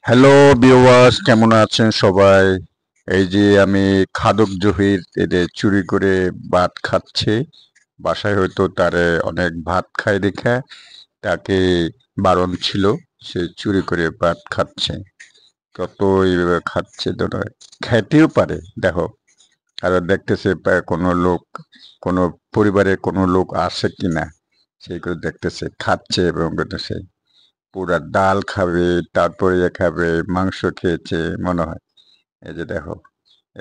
Hello viewers, কেমন আছেন সবাই? এই যে আমি খাদক জহির এদের চুরি করে ভাত খাচ্ছে। বাসায় হয়তো তারে অনেক ভাত খায় দেখে তাকে বারণ ছিল, সে চুরি করে ভাত খাচ্ছে। কত এইভাবে খাচ্ছে তো নয়, খাইতেও পারে দেখো। আর দেখতেছে কোনো লোক, কোনো পরিবারের কোনো লোক আসে কিনা সেগুলো দেখতেছে, খাচ্ছে এবং করতেছে। পুরা ডাল খাবে, তারপরে ইয়ে খাবে, মাংস খেয়েছে মনে হয়। এই যে দেখো,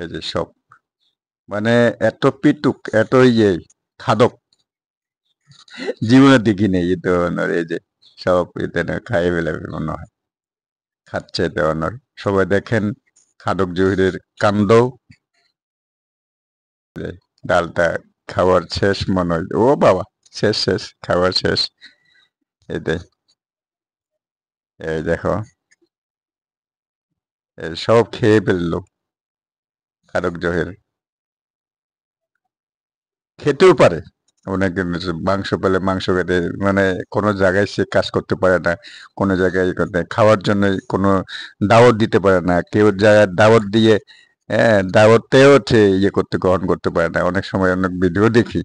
এই যে সব, মানে এত পিটুক, এত ইয়ে খাদক জীবনে দেখি নেই এ ধরনের। এই যে সব এতে না খাইয়ে ফেলাবে মনে হয়, খাচ্ছে এ ধরনের। সবাই দেখেন খাদক জহিরের কাণ্ড। ডালটা খাওয়ার শেষ মনে হয়, ও বাবা, শেষ শেষ খাওয়ার শেষ। এতে এই দেখো, এই সব খেয়ে ফেললো খাদক জহির। খেতেও পারে অনেকে, মাংস পেলে মাংস খেতে, মানে কোনো জায়গায় সে কাজ করতে পারে না, কোনো জায়গায় খাওয়ার জন্য কোনো দাওয়াত দিতে পারে না, কেউ জায়গায় দাওয়াত দিয়ে, হ্যাঁ দাওয়াতেও সে ইয়ে করতে, গ্রহণ করতে পারে না। অনেক সময় অনেক ভিডিও দেখি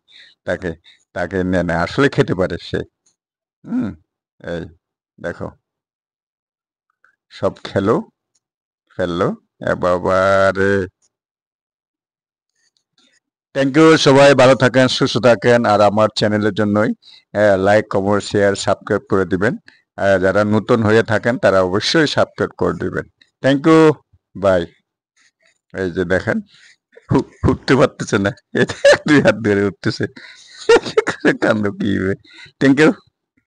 তাকে, তাকে নেয় না, আসলে খেতে পারে সে। হুম। এই দেখো, সব খেলো, ফেললো। এ বাবা রে। থ্যাংক ইউ, সবাই ভালো থাকেন, সুস্থ থাকেন। আর আমার চ্যানেলের জন্যই লাইক, কমেন্ট, শেয়ার, সাবস্ক্রাইব করে দিবেন। আর যারা নতুন হয়ে থাকেন তারা অবশ্যই সাবস্ক্রাইব করে দিবেন। Thank you. বাই। এই যে দেখেন, উঠতে পারতেছে না, এটা দুই হাত ধরে উঠতেছে। কান্দ কি। Thank you.